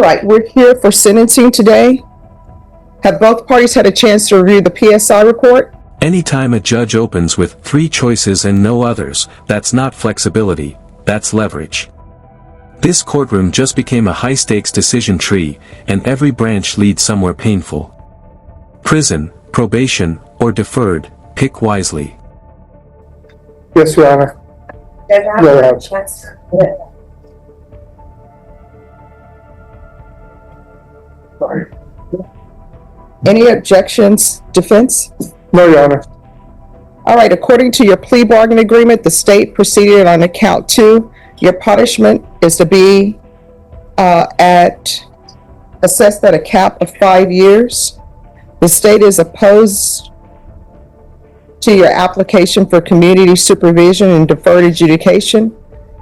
right, we're here for sentencing today. Have both parties had a chance to review the PSI report? Anytime a judge opens with 3 choices and no others, that's not flexibility, that's leverage. This courtroom just became a high-stakes decision tree, and every branch leads somewhere painful. Prison, probation, or deferred, pick wisely. Yes, Your Honor. Judge, I Go have ahead. a chance. Sorry. Any objections, defense? No, Your Honor. All right, according to your plea bargain agreement, the state proceeded on count 2. Your punishment is to be assessed at a cap of 5 years. The state is opposed to your application for community supervision and deferred adjudication,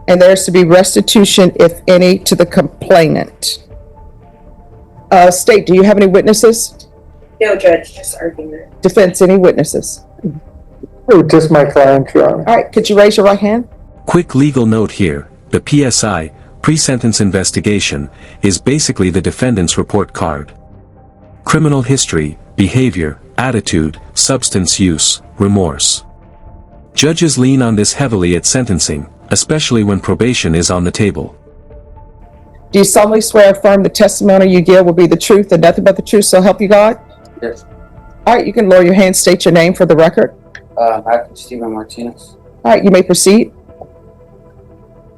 and there's to be restitution, if any, to the complainant. State, do you have any witnesses? No, Judge, just argument. Defense, any witnesses? Oh, just my client, Your Honor. All right, could you raise your right hand? Quick legal note here, the PSI, pre-sentence investigation, is basically the defendant's report card. Criminal history, behavior, attitude, substance use, remorse. Judges lean on this heavily at sentencing, especially when probation is on the table. Do you solemnly swear or affirm the testimony you give will be the truth and nothing but the truth, so help you God? Yes. All right, you can lower your hand, state your name for the record. Matthew Steven Martinez. All right, you may proceed.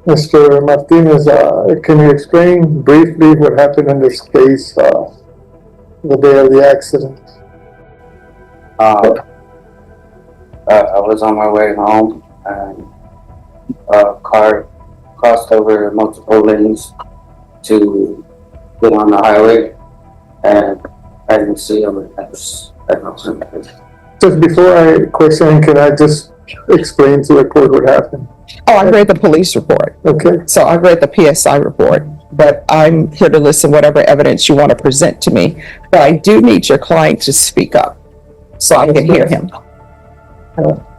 Mr. Martinez, can you explain briefly what happened in this case the day of the accident? I was on my way home and a car crossed over multiple lanes to get on the highway, and I didn't see him. Just before I question, can I just explain to the court what happened? Oh, I read the police report. Okay. So I read the PSI report, but I'm here to listen whatever evidence you want to present to me. But I do need your client to speak up so I can hear him.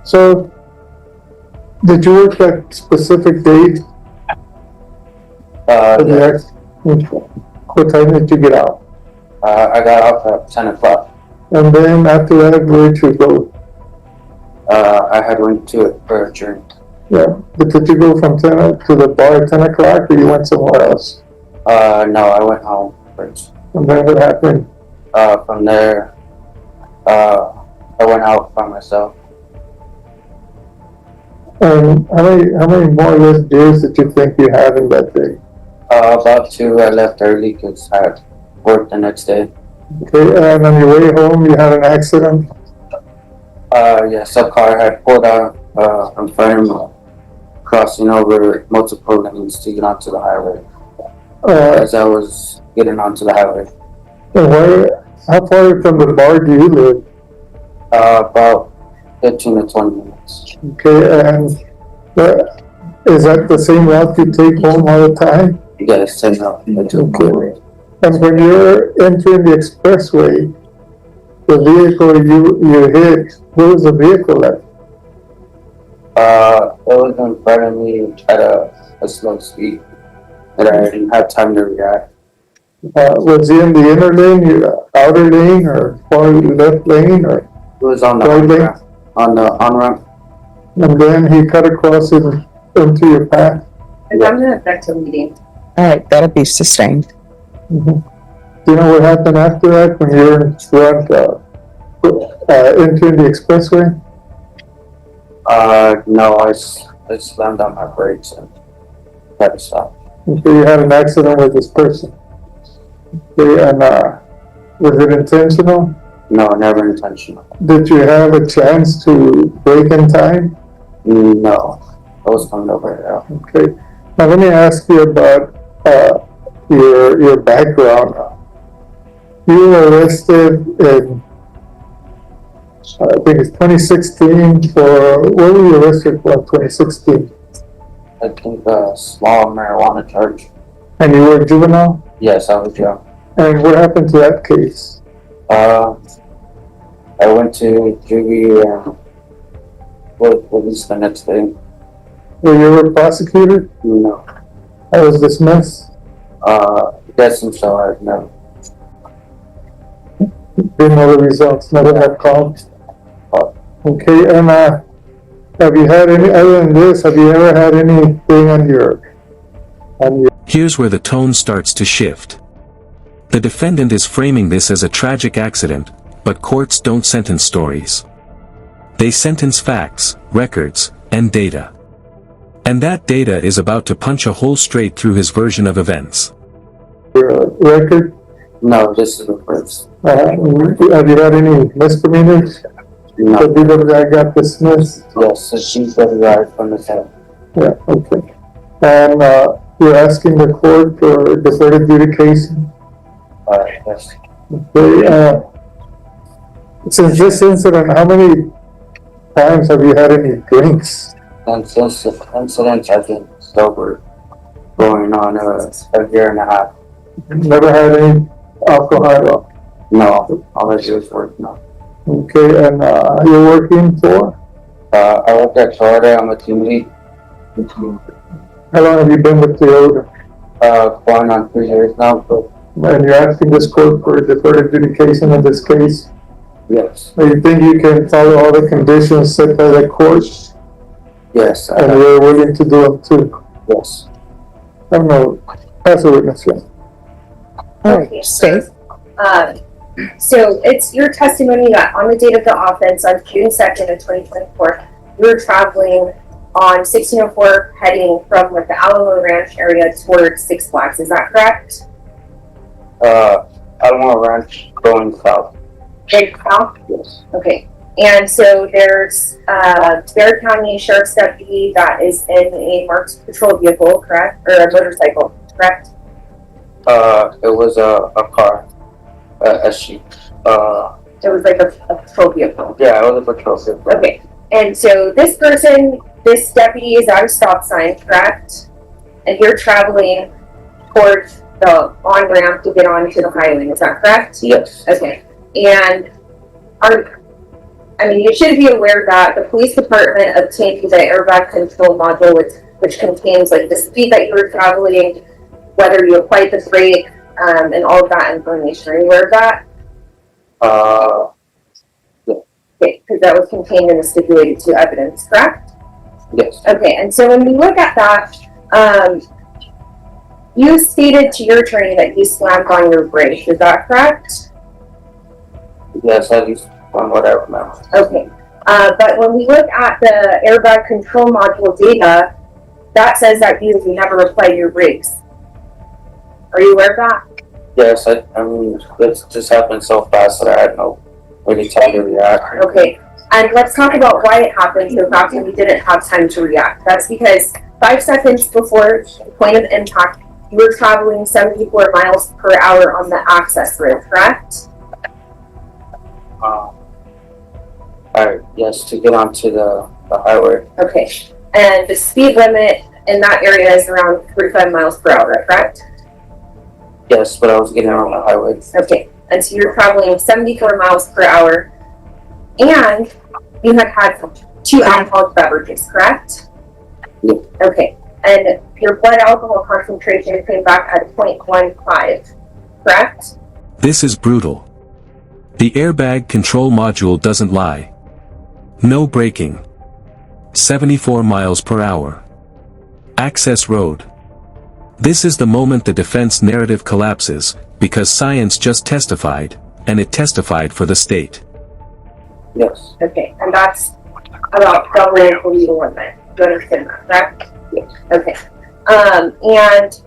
So, did you work that specific day for the accident? What time did you get out? I got off at 10 o'clock. And then after that, where did you go? I had went to it for a drink. Yeah, but did you go from 10 to the bar at 10 o'clock, or you went somewhere else? No, I went home first. And then what happened? From there, I went out by myself. And how many more or less beers did you think you had in that day? About 2. I left early because I had work the next day. Okay, and on your way home, you had an accident? Yes, a car had pulled out in front of me, crossing over multiple lanes to get onto the highway. As I was getting onto the highway. How far from the bar do you live? About 15 to 20 minutes. Okay, and is that the same route you take home all the time? Yes, same route. Okay. And when you're entering the expressway, the vehicle you hit, where was the vehicle at? It was in front of me at a slow speed, and I didn't have time to react. Was he in the inner lane, outer lane, or far left lane, or? It was on the right lane? on-ramp. On the on-ramp. And then he cut across into your path? And I'm gonna back to meeting. All right, that'll be sustained. Mm-hmm. Do you know what happened after that when you were in front, entering the expressway? No, I slammed on my brakes and had to stop. Okay, you had an accident with this person. Okay, and was it intentional? No, never intentional. Did you have a chance to brake in time? No, I was coming over here. Okay, now let me ask you about your background. You were arrested in, I think it's 2016 for, what were you arrested for in 2016? I think a small marijuana charge. And you were a juvenile? Yes, I was young. And what happened to that case? I went to juvie and was released the next day. Were you ever prosecuted? No. I was dismissed? Doesn't show it, no. Didn't know the results, never got called. Okay, and, have you had any, other than this, have you ever had anything on your, Here's where the tone starts to shift. The defendant is framing this as a tragic accident, but courts don't sentence stories. They sentence facts, records, and data. And that data is about to punch a hole straight through his version of events. your record? No, this is the first. Have you had any misdemeanors? No, The people that got dismissed? yes, so she's derived from the head. Yeah, okay. And, you're asking the court for deferred adjudication? Yes. Okay, since this incident, how many times have you had any drinks? And since the incident, I've been sober going on a year and a half. Never had any alcohol at all? No, all I do is work now. Okay, and, you're working for? I work at Florida, I'm a team lead. How long have you been with Toyota? Going on 3 years now, but And you're asking this court for deferred adjudication in this case? yes, Do you think you can follow all the conditions set by the court? yes, And you're willing to do them too? yes. I don't know, pass the witness, yeah. All Okay, right, Faith? So it's your testimony that on the date of the offense on June 2nd of 2024, you were traveling on 1604 heading from like the Alamo Ranch area towards Six Flags. Is that correct? Alamo Ranch going south. Going south? Yes. Okay. And so there's Bexar County Sheriff's Deputy that is in a marked patrol vehicle, correct? Or a motorcycle, correct? It was a car, a Jeep. It was like a patrol vehicle. Yeah, it was a patrol vehicle. Okay. And so this person, this deputy is at a stop sign, correct? And you're traveling towards the on-ramp to get onto the highway, is that correct? Yes. Okay. And you should be aware that the police department obtained the airbag control module, which contains like the speed that you were traveling, whether you applied the brake, and all of that information. Are you aware of that? Okay, because that was contained in the stipulated to evidence, correct? Yes. Okay, and so when we look at that, you stated to your attorney that you slammed on your brake, is that correct? Yes, at least from what I remember. Okay, but when we look at the airbag control module data, that says that you never applied your brakes. Are you aware of that? Yes, I mean, it just happened so fast that I had no really time to react. Okay, and let's talk about why it happened so fast and you didn't have time to react. That's because 5 seconds before the point of impact, you were traveling 74 miles per hour on the access road, correct? Yes, to get onto the highway. Okay, and the speed limit in that area is around 45 miles per hour, correct? Yes, but I was getting on the highway. Okay, and so you're traveling 74 miles per hour, and you had 2 alcoholic beverages, correct? Yeah. Okay, and your blood alcohol concentration came back at 0.15, correct? This is brutal. The airbag control module doesn't lie. No braking. 74 miles per hour. Access road. This is the moment the defense narrative collapses, because science just testified, and it testified for the state. Yes. Okay, and that's about doubling the legal limit. Do you understand that, correct? Yes. Okay, and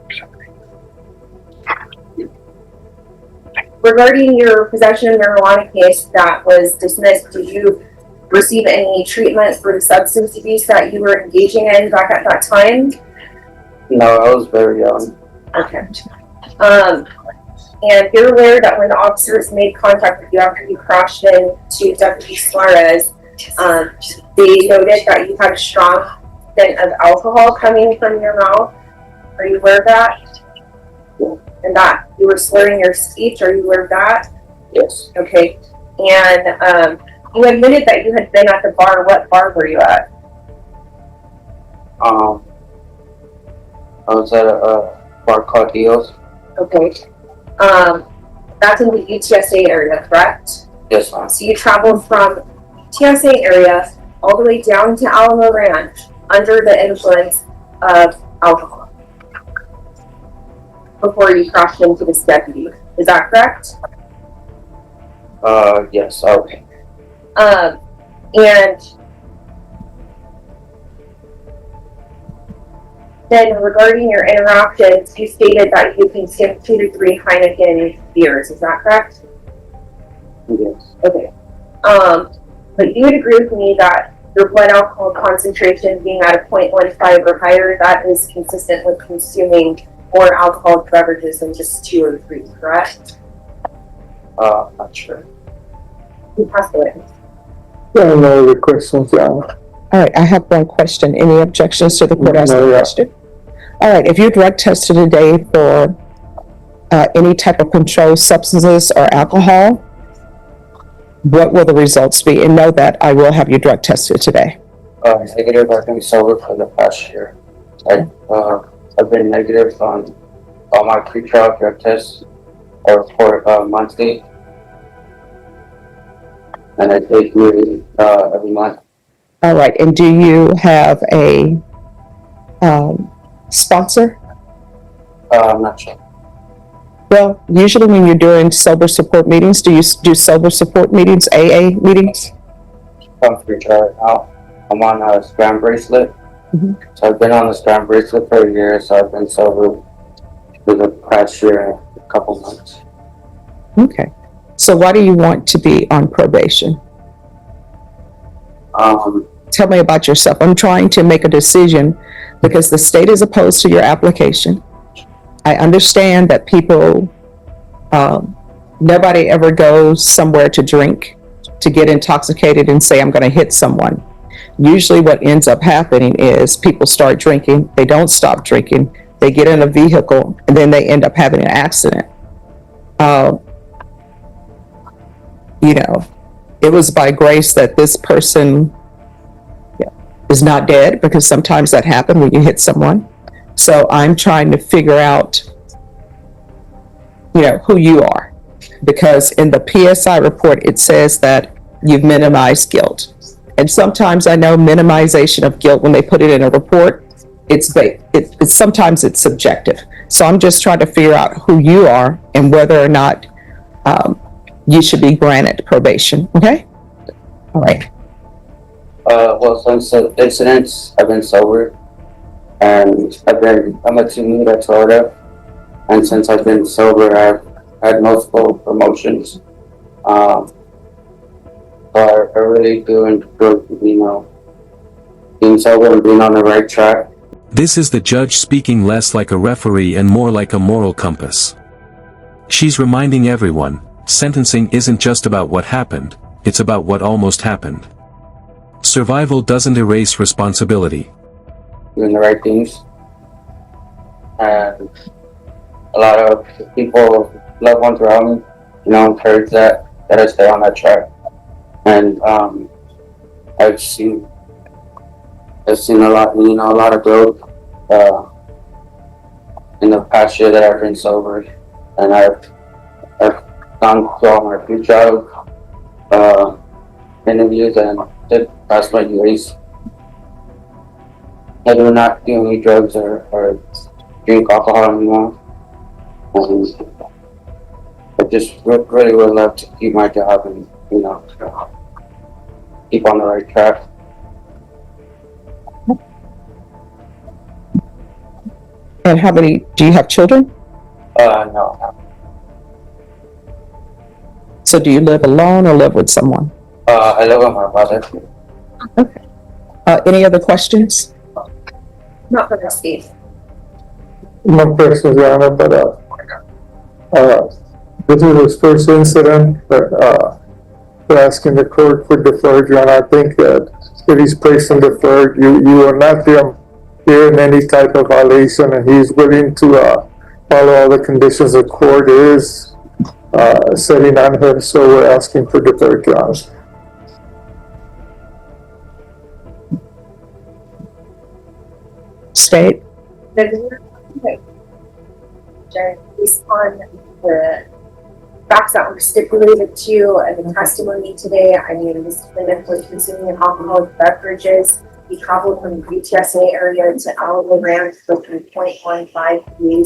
regarding your possession of marijuana case that was dismissed, did you receive any treatment for the substance abuse that you were engaging in back at that time? No, I was very young. Okay. And you're aware that when the officers made contact with you after you crashed into Deputy Suarez, they noted that you had a strong scent of alcohol coming from your mouth. Are you aware of that? Yeah. And that you were slurring your speech. Are you aware of that? Yes. Okay. And you admitted that you had been at the bar. What bar were you at? I was at a bar called Eels. Okay. That's in the UTSA area, correct? Yes, ma'am. So you traveled from UTSA area all the way down to Alamo Ranch under the influence of alcohol before you crashed into this deputy. Is that correct? Yes, okay. And then regarding your interactions, you stated that you consumed 2 to 3 Heineken beers. Is that correct? Yes. Okay. But you would agree with me that your blood alcohol concentration being at a 0.15 or higher, that is consistent with consuming more alcoholic beverages than just 2 or 3, correct? Not sure. You passed the witness. No other questions, Your Honor. All right, I have one question. Any objections to the court asking No, the yeah. question? All right, if you're drug tested today for any type of controlled substances or alcohol, what will the results be? And know that I will have you drug tested today. Negative. I've been sober for the past year. I've been negative on all my pre-trial drug tests or for monthly, and I take nearly every month. All right, and do you have a sponsor? I'm not sure. Well, usually when you're doing sober support meetings, do you do sober support meetings, AA meetings? I'm pre-trial right now. I'm on a scram bracelet. Mhm. So I've been on the scram bracelet for a year, so I've been sober for the past year and a couple months. Okay. So why do you want to be on probation? Tell me about yourself. I'm trying to make a decision because the state is opposed to your application. I understand that people, nobody ever goes somewhere to drink, to get intoxicated and say, I'm going to hit someone. Usually what ends up happening is people start drinking, they don't stop drinking, they get in a vehicle, and then they end up having an accident. You know, it was by grace that this person is not dead, because sometimes that happens when you hit someone. So I'm trying to figure out, you know, who you are, because in the PSI report, it says that you've minimized guilt. And sometimes I know minimization of guilt, when they put it in a report, it's sometimes it's subjective. So I'm just trying to figure out who you are and whether or not you should be granted probation. Okay? All right. Well, since the incidents, I've been sober, and I'm a team lead at Florida, and since I've been sober, I've had multiple promotions. So I really do enjoy, being sober and being on the right track. This is the judge speaking less like a referee and more like a moral compass. She's reminding everyone, sentencing isn't just about what happened, it's about what almost happened. Survival doesn't erase responsibility. Doing the right things, and a lot of people, loved ones around me, encourage that I stay on that track. And I've seen a lot, a lot of growth in the past year that I've been sober, and I've gone through all my pre-trial interviews and did pass my UAs. I do not do any drugs or drink alcohol anymore. I just really would love to keep my job and, keep on the right track. And do you have children? No. So do you live alone or live with someone? I live with my brother. Okay. Any other questions? Not for this case. No questions, Your Honor, but this is his first incident, but we're asking the court for deferred, Your Honor. I think that if he's placed in deferred, you will not hear in any type of violation, and he's willing to follow all the conditions the court is setting on him, so we're asking for deferred, Your Honor. State? Okay. question. Based on the facts that were stipulated to and the testimony today, I mean, this defendant was consuming alcoholic beverages. He traveled from the UTSA area to Alamo Ranch with 0.15 BAC. He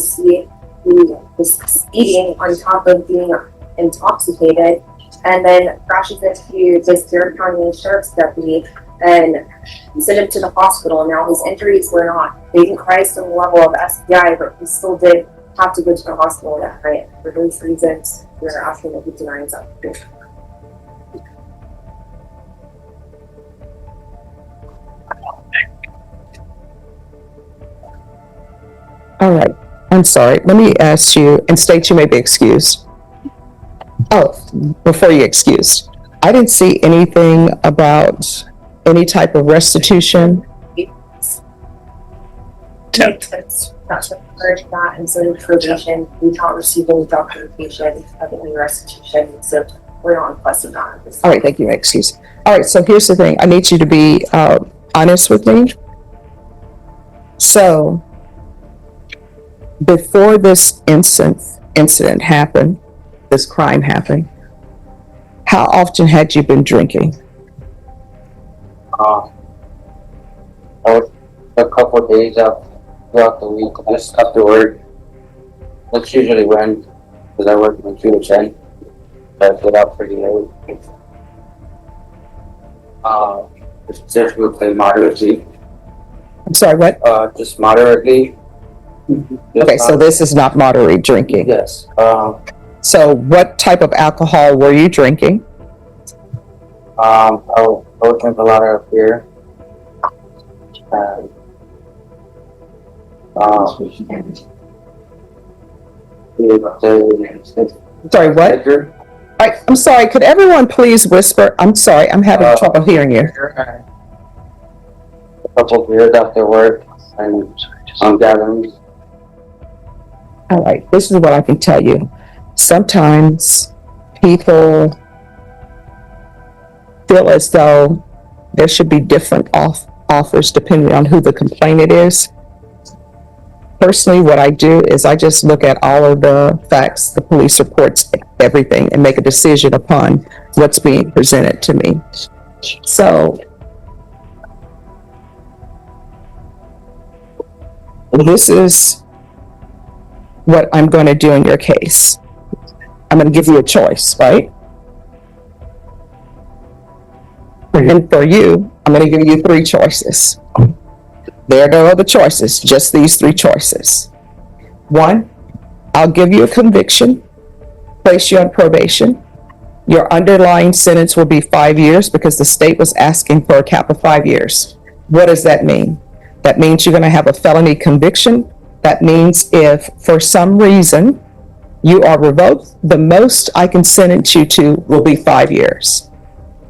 was speeding on top of being intoxicated, and then crashes into this Bexar County Sheriff's deputy and sent him to the hospital. Now his injuries were not, they didn't rise to the level of SPI, but he still did have to go to the hospital that night. For those reasons, we're asking that he denies application. All right, I'm sorry. Let me ask you, and state you may be excused. Oh, before you excused, I didn't see anything about any type of restitution. That's encourage that, and so probation, we can't receive any documentation of any restitution, so we're not requesting that at this All right, thank you, excuse. All right, so here's the thing. I need you to be honest with me. So, before this incident happened, this crime happened, how often had you been drinking? I was a couple of days out throughout the week, just after work. That's usually when, because I work from 2 to 10, so I get out pretty late. Just play moderately. I'm sorry, what? Just moderately. Okay, so this is not moderate drinking. Yes. So what type of alcohol were you drinking? I would drink a lot of beer. And, Sorry, what? liquor. I'm sorry, could everyone please whisper? I'm sorry, I'm having trouble hearing you. A couple of beers after work and gatherings. All right, this is what I can tell you. Sometimes people feel as though there should be different offers depending on who the complainant is. Personally, what I do is I just look at all of the facts, the police reports, everything, and make a decision upon what's being presented to me. So, this is what I'm going to do in your case. I'm going to give you a choice, right? And for you, I'm going to give you 3 choices. There are no other choices, just these 3 choices. 1, I'll give you a conviction, place you on probation. Your underlying sentence will be 5 years because the state was asking for a cap of 5 years. What does that mean? That means you're going to have a felony conviction. That means if for some reason you are revoked, the most I can sentence you to will be 5 years.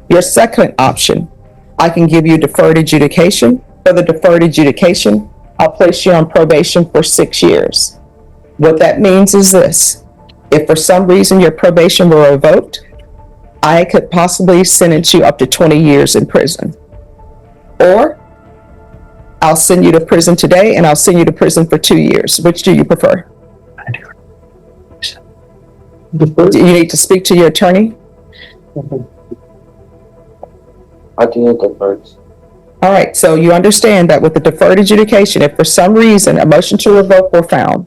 Your second option, I can give you deferred adjudication. For the deferred adjudication, I'll place you on probation for 6 years. What that means is this: if for some reason your probation were revoked, I could possibly sentence you up to 20 years in prison. Or I'll send you to prison today and I'll send you to prison for 2 years. Which do you prefer? Do you need to speak to your attorney? I do need deferred. All right, so you understand that with the deferred adjudication, if for some reason a motion to revoke were found,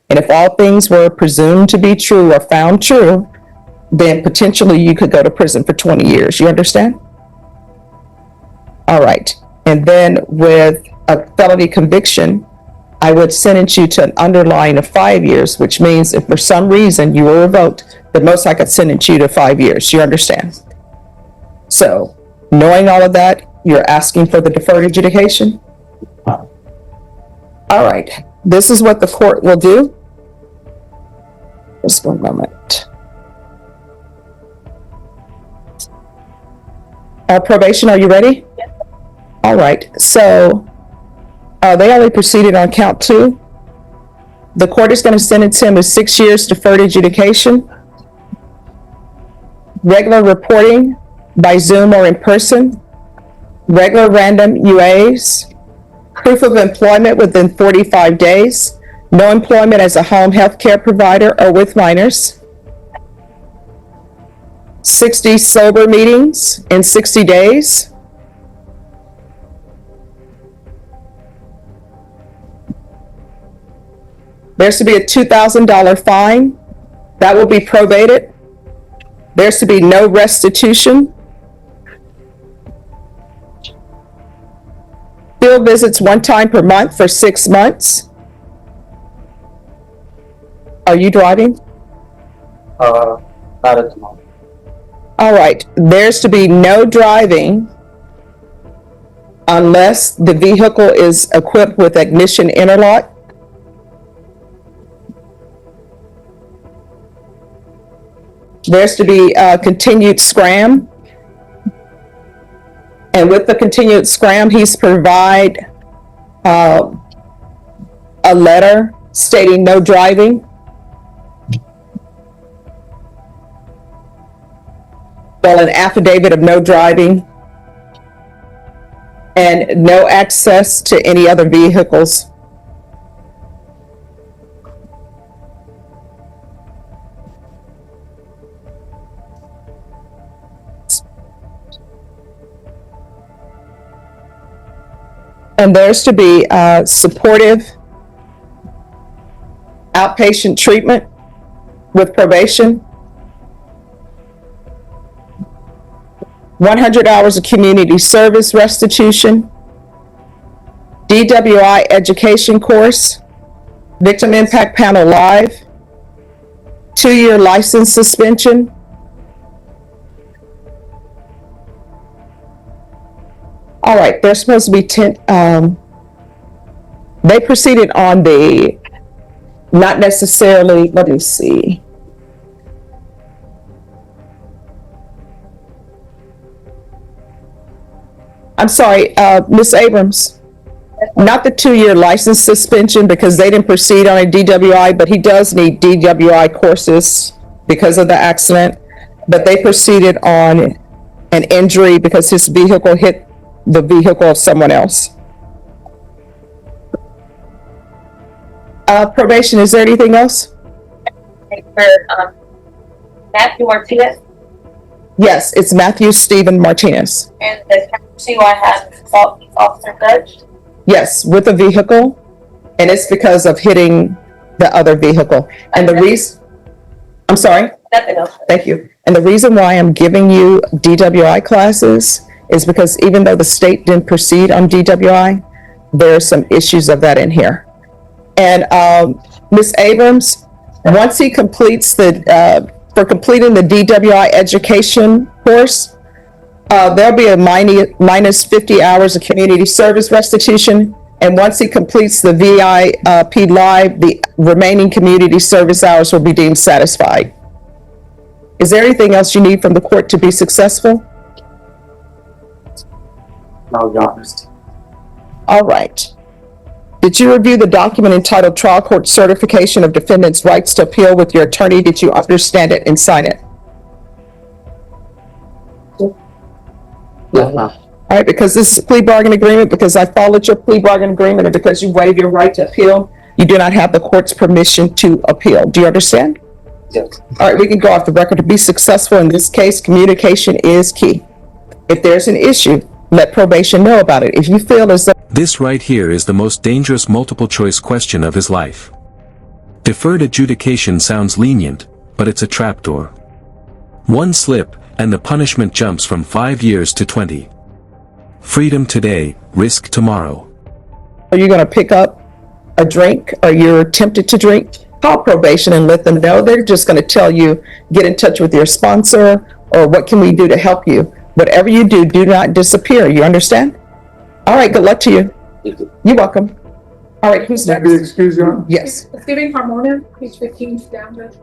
and if all things were presumed to be true or found true, then potentially you could go to prison for 20 years. You understand? All right. And then with a felony conviction, I would sentence you to an underlying of 5 years, which means if for some reason you were revoked, the most I could sentence you to 5 years. You understand? So, knowing all of that, you're asking for the deferred adjudication? All right. This is what the court will do. Just one moment. Probation, are you ready? Yes. All right. So, they only proceeded on count 2. The court is going to sentence him to 6 years deferred adjudication, regular reporting by Zoom or in person, regular random UAs, proof of employment within 45 days, No employment as a home health care provider or with minors. 60 sober meetings in 60 days. There's to be a $2,000 fine. That will be probated. There's to be no restitution. Field visits 1 time per month for 6 months. Are you driving? Not at the moment. All right, there's to be no driving unless the vehicle is equipped with ignition interlock. There's to be continued scram. And with the continued scram, he's provide a letter stating no driving. Well, an affidavit of no driving and no access to any other vehicles. And there's to be supportive outpatient treatment with probation. 100 hours of community service restitution, DWI education course, Victim Impact Panel Live, 2-year license suspension, all right, they're supposed to be 10, they proceeded on the, not necessarily, let me see. I'm sorry, Ms. Abrams, not the 2-year license suspension because they didn't proceed on a DWI, but he does need DWI courses because of the accident. But they proceeded on an injury because his vehicle hit the vehicle of someone else. Probation, is there anything else? For Matthew Martinez, Yes, it's Matthew Steven Martinez. and the DUI has officer judge. Yes, with a vehicle, and it's because of hitting the other vehicle. And the reason, I'm sorry? Nothing else. Thank you. And the reason why I'm giving you DWI classes is because even though the state didn't proceed on DWI, there are some issues of that in here. And Ms. Abrams, once he completes for completing the DWI education course, there'll be a minus 50 hours of community service restitution. And once he completes the VIP Live, the remaining community service hours will be deemed satisfied. Is there anything else you need from the court to be successful? No, Your Honor. All right. Did you review the document entitled Trial Court Certification of Defendant's Rights to Appeal with your attorney? Did you understand it and sign it? Yes, ma'am. All right, because this is a plea bargain agreement, because I followed your plea bargain agreement, and because you waive your right to appeal, you do not have the court's permission to appeal. Do you understand? Yes. All right, we can go off the record. To be successful in this case, communication is key. If there's an issue, let probation know about it. If you feel as though This right here is the most dangerous multiple choice question of his life. Deferred adjudication sounds lenient, but it's a trapdoor. One slip, and the punishment jumps from 5 years to 20. Freedom today, risk tomorrow. are you going to pick up a drink or you're tempted to drink, call probation and let them know. They're just going to tell you, get in touch with your sponsor, or what can we do to help you. Whatever you do, do not disappear. You understand? All right, good luck to you. You're welcome. All right, who's Be next? excused, Your Honor. Yes. Steven Carmona, page 15 down, Judge.